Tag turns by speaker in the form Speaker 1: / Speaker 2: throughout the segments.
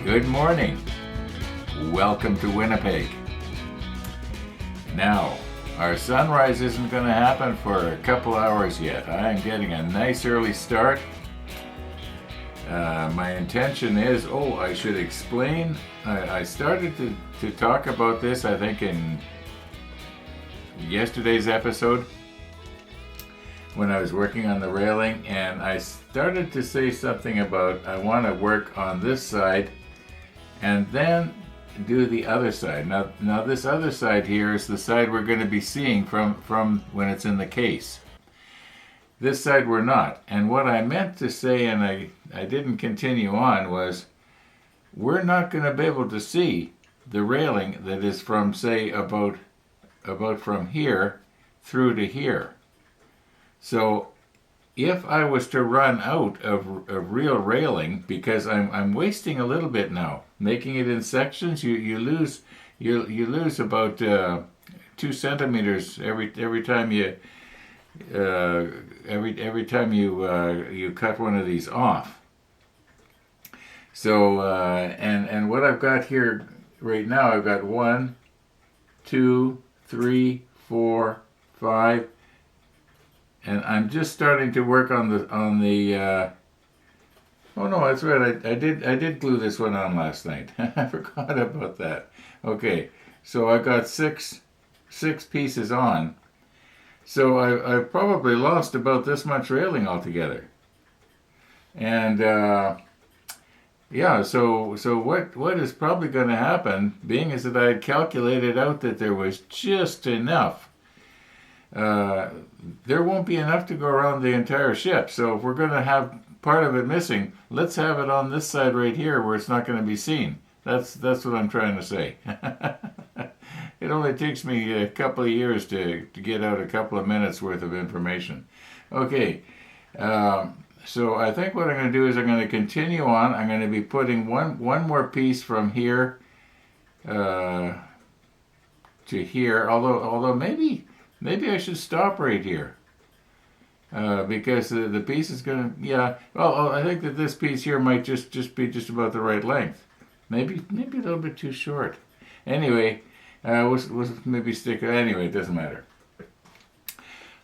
Speaker 1: Good morning. Welcome to Winnipeg. Now, our sunrise isn't going to happen for a couple hours yet. I am getting a nice early start. My intention is, I should explain. I started to talk about this, I think, in yesterday's episode when I was working on the railing, and I started to say something about I want to work on this side and then do the other side. Now this other side here is the side we're going to be seeing from when it's in the case. This side we're not. And what I meant to say, and I didn't continue on, was we're not going to be able to see the railing that is from, say, about from here through to here. So if I was to run out of real railing, because I'm wasting a little bit now, making it in sections, you lose about 2 centimeters every time you you cut one of these off. So and what I've got here right now, I've got 1, 2, 3, 4, 5. And I'm just starting to work on the oh no, that's right, I did glue this one on last night. I forgot about that. Okay, so I got six pieces on. So I've probably lost about this much railing altogether. And yeah, so what is probably going to happen, being is that I had calculated out that there was just enough. There won't be enough to go around the entire ship. So if we're going to have part of it missing, let's have it on this side right here where it's not going to be seen. That's what I'm trying to say. It only takes me a couple of years to get out a couple of minutes worth of information. Okay, so I think what I'm going to do is I'm going to continue on. I'm going to be putting one more piece from here to here, although maybe I should stop right here because the piece is going to, I think that this piece here might just be just about the right length. Maybe a little bit too short. Anyway, we'll maybe stick, anyway, it doesn't matter.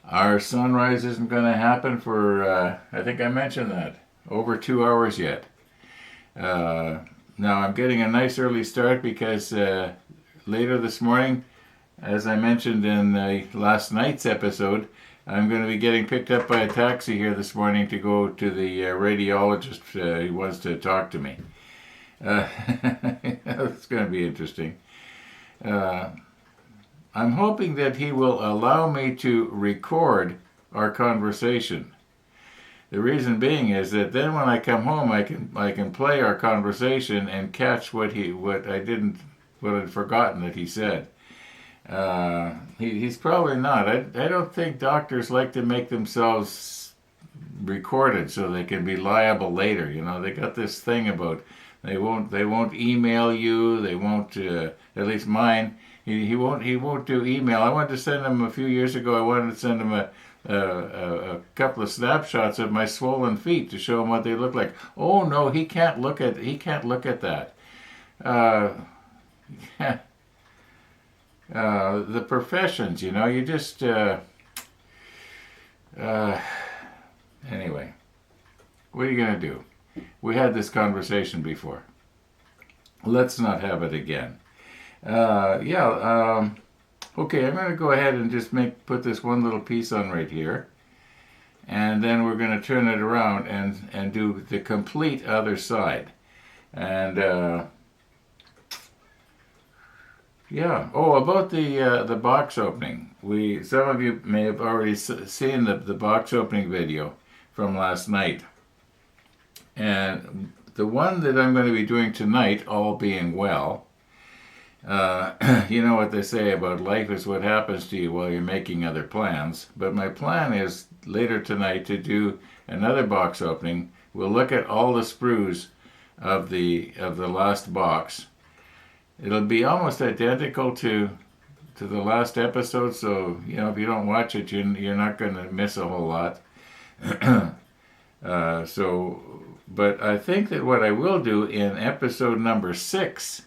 Speaker 1: Our sunrise isn't going to happen for, I think I mentioned that, over 2 hours yet. Now I'm getting a nice early start because later this morning, as I mentioned in last night's episode, I'm going to be getting picked up by a taxi here this morning to go to the radiologist who wants to talk to me. It's going to be interesting. I'm hoping that he will allow me to record our conversation. The reason being is that then when I come home, I can play our conversation and catch what I'd forgotten that he said. He's probably not. I don't think doctors like to make themselves recorded so they can be liable later. You know, they got this thing about they won't email you. They won't. At least mine. He won't do email. I wanted to send him a few years ago. I wanted to send him a couple of snapshots of my swollen feet to show him what they look like. Oh no, he can't look at that. The professions, you know, you just anyway, what are you gonna do? We had this conversation before. Let's not have it again. Okay, I'm gonna go ahead and just put this one little piece on right here, and then we're gonna turn it around and do the complete other side. And about the box opening. Some of you may have already seen the box opening video from last night. And the one that I'm going to be doing tonight, all being well, you know what they say about life is what happens to you while you're making other plans. But my plan is later tonight to do another box opening. We'll look at all the sprues of the last box. It'll be almost identical to the last episode, so you know if you don't watch it, you're not going to miss a whole lot. So But I think that what I will do in episode number 6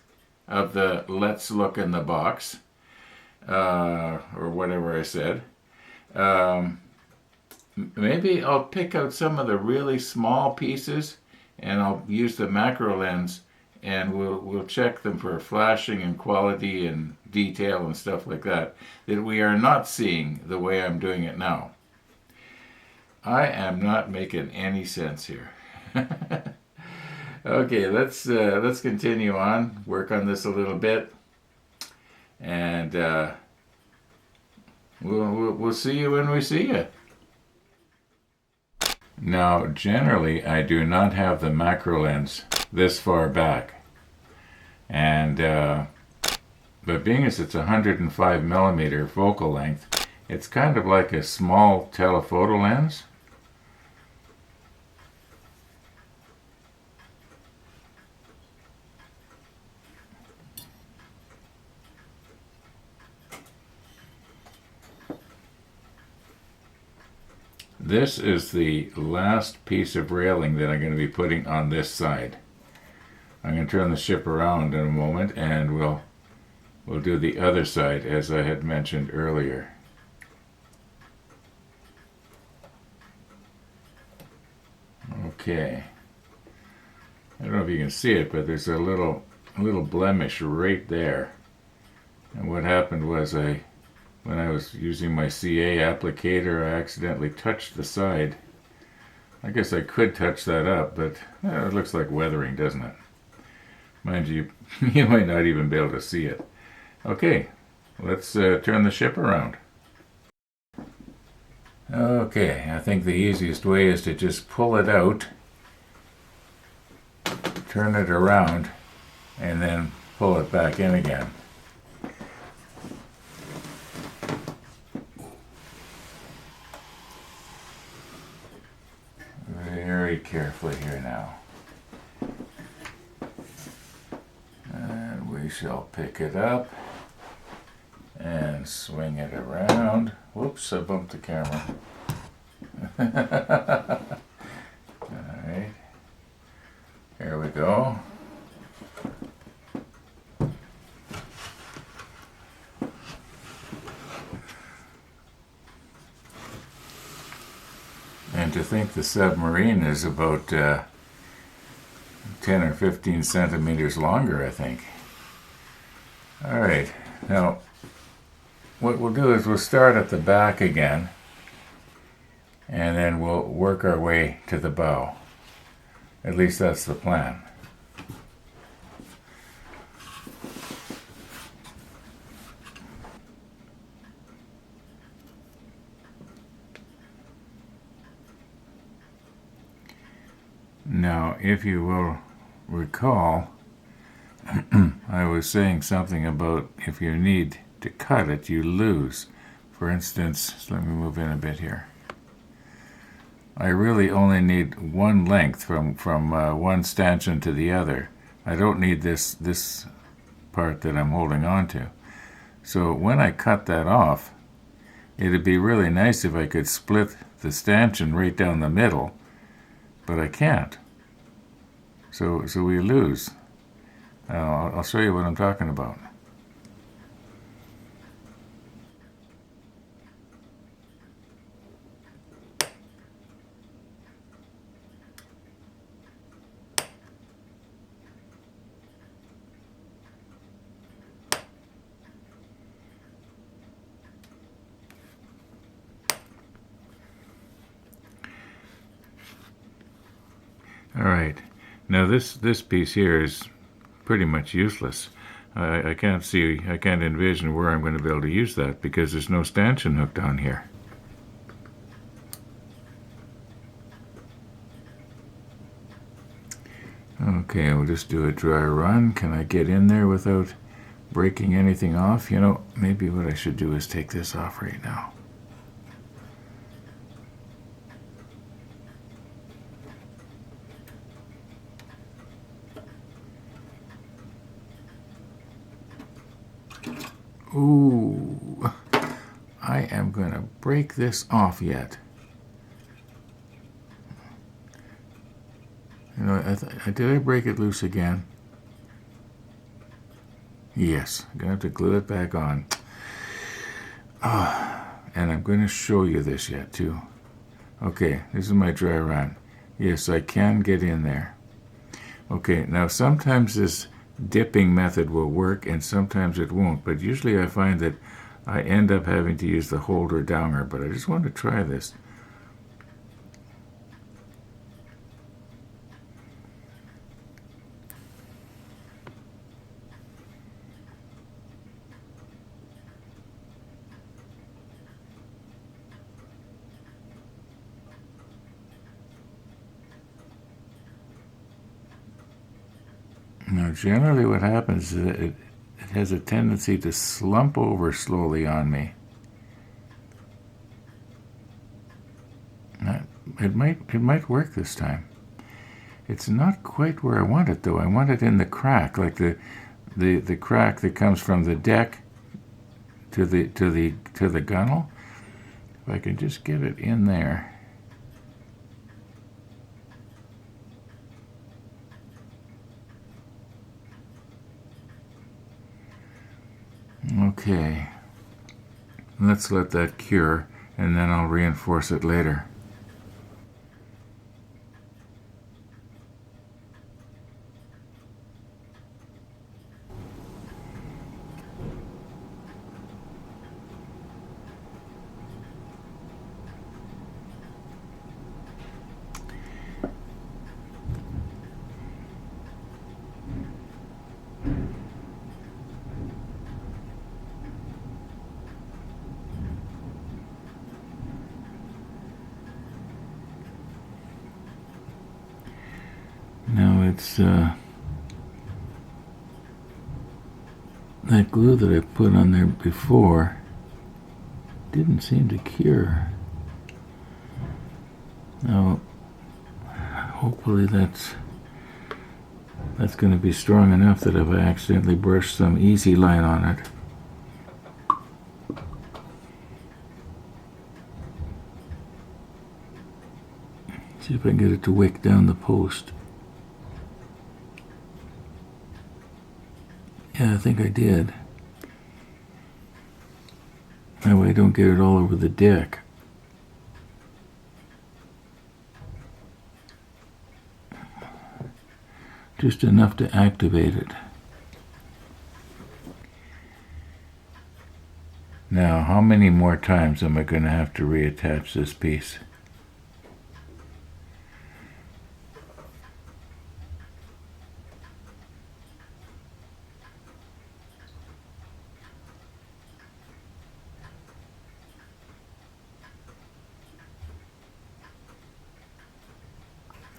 Speaker 1: of the Let's Look in the Box, or whatever I said, um, maybe I'll pick out some of the really small pieces and I'll use the macro lens and we'll check them for flashing and quality and detail and stuff like that we are not seeing the way I'm doing it now. I am not making any sense here. Okay, let's continue on, work on this a little bit, and we'll see you when we see you. Now, generally, I do not have the macro lens this far back, and but being as it's 105 millimeter focal length, it's kind of like a small telephoto lens. This is the last piece of railing that I'm going to be putting on this side. I'm going to turn the ship around in a moment and we'll do the other side as I had mentioned earlier. Okay. I don't know if you can see it, but there's a little blemish right there. And what happened was when I was using my CA applicator, I accidentally touched the side. I guess I could touch that up, but it looks like weathering, doesn't it? Mind you, you might not even be able to see it. Okay, let's turn the ship around. Okay, I think the easiest way is to just pull it out, turn it around, and then pull it back in again. Very carefully here now. And we shall pick it up and swing it around. Whoops, I bumped the camera. Alright, here we go. And to think the submarine is about 10 or 15 centimeters longer, I think. Alright, now what we'll do is we'll start at the back again and then we'll work our way to the bow. At least that's the plan. Now, if you will recall, I was saying something about if you need to cut it, you lose. For instance, let me move in a bit here. I really only need one length from one stanchion to the other. I don't need this part that I'm holding on to. So when I cut that off, it'd be really nice if I could split the stanchion right down the middle, but I can't. So we lose. I'll show you what I'm talking about. All right. Now this piece here is pretty much useless. I can't envision where I'm going to be able to use that because there's no stanchion hooked on here. Okay, we'll just do a dry run. Can I get in there without breaking anything off? You know, maybe what I should do is take this off right now. Ooh, I am going to break this off yet. did I break it loose again? Yes, I'm going to have to glue it back on. And I'm going to show you this yet, too. Okay, this is my dry run. Yes, I can get in there. Okay, now sometimes this dipping method will work and sometimes it won't, but usually I find that I end up having to use the holder downer, but I just want to try this. Now, generally what happens is that it has a tendency to slump over slowly on me. It might work this time. It's not quite where I want it, though. I want it in the crack, like the crack that comes from the deck to the gunnel. If I can just get it in there. Okay, let's let that cure, and then I'll reinforce it later. Now it's that glue that I put on there before didn't seem to cure. Now, hopefully that's going to be strong enough that if I accidentally brush some easy line on it, see if I can get it to wick down the post. Yeah, I think I did. That way I don't get it all over the deck. Just enough to activate it. Now, how many more times am I going to have to reattach this piece?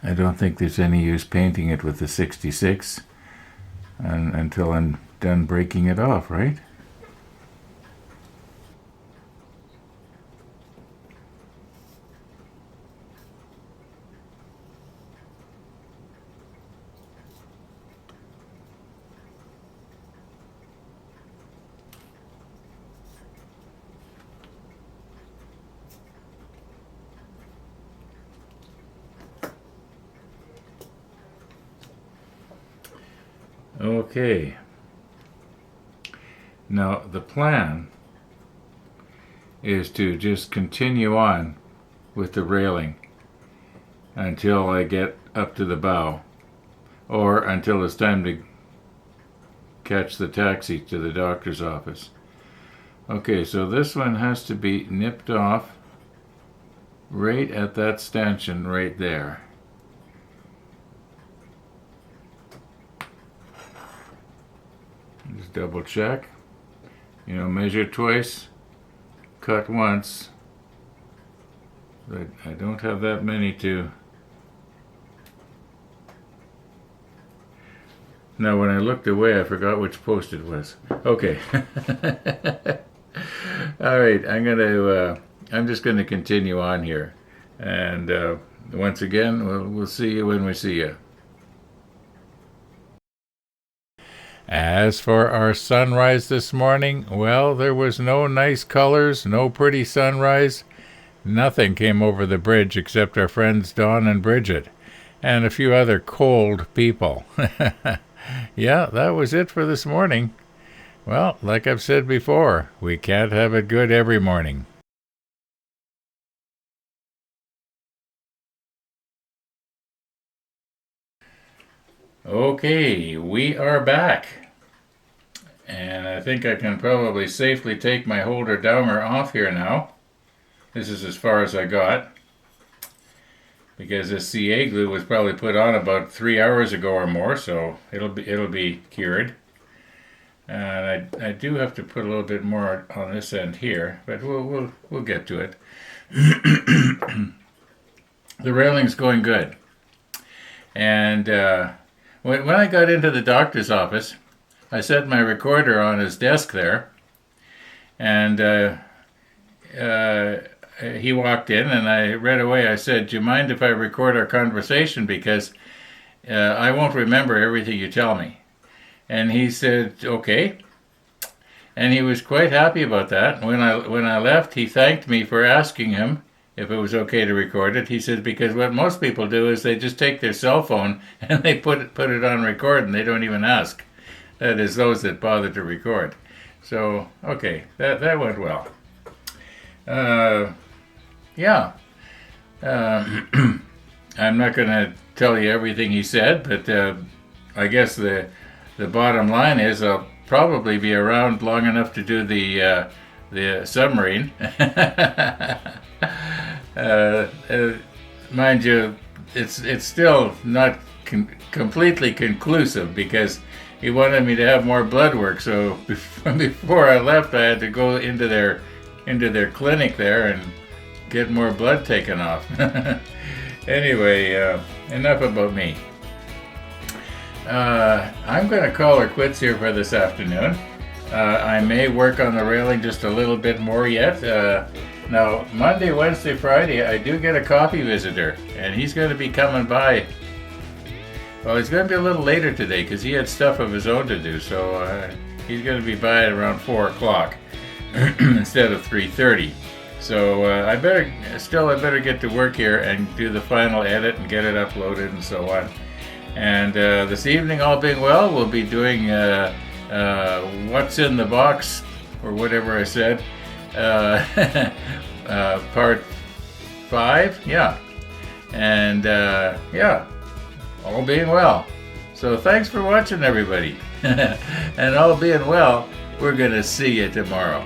Speaker 1: I don't think there's any use painting it with the 66 until I'm done breaking it off, right? Okay. Now the plan is to just continue on with the railing until I get up to the bow, or until it's time to catch the taxi to the doctor's office. Okay, so this one has to be nipped off right at that stanchion right there. Just double check. You know, measure twice, cut once. But I don't have that many to. Now, when I looked away, I forgot which post it was. Okay. All right, I'm just gonna continue on here, and once again, we'll see you when we see you. As for our sunrise this morning, well, there was no nice colors, no pretty sunrise. Nothing came over the bridge except our friends Dawn and Bridget. and a few other cold people. Yeah, that was it for this morning. Well, like I've said before, we can't have it good every morning. Okay, we are back. And I think I can probably safely take my holder downer off here now. This is as far as I got, because this CA glue was probably put on about 3 hours ago or more, so it'll be cured. And I do have to put a little bit more on this end here, but we'll get to it. The railing's going good, and when I got into the doctor's office, I set my recorder on his desk there, and he walked in, and right away I said, "Do you mind if I record our conversation, because I won't remember everything you tell me?" And he said, "Okay." And he was quite happy about that. When I left, he thanked me for asking him if it was okay to record it. He said, because what most people do is they just take their cell phone and they put it on record, and they don't even ask. That is, those that bother to record. So, okay, that went well. Yeah. I'm not going to tell you everything he said, but I guess the bottom line is I'll probably be around long enough to do the submarine. Mind you, it's still not completely conclusive, because he wanted me to have more blood work. So before I left, I had to go into their clinic there and get more blood taken off. Anyway, enough about me. I'm going to call her quits here for this afternoon. I may work on the railing just a little bit more yet. Now, Monday, Wednesday, Friday, I do get a coffee visitor, and he's going to be coming by. Well, he's going to be a little later today because he had stuff of his own to do, so he's going to be by at around 4 o'clock instead of 3:30. So I better get to work here and do the final edit and get it uploaded and so on. And this evening, all being well, we'll be doing What's in the Box, or whatever I said, part 5, yeah. And yeah, all being well. So thanks for watching, everybody. And all being well, we're going to see you tomorrow.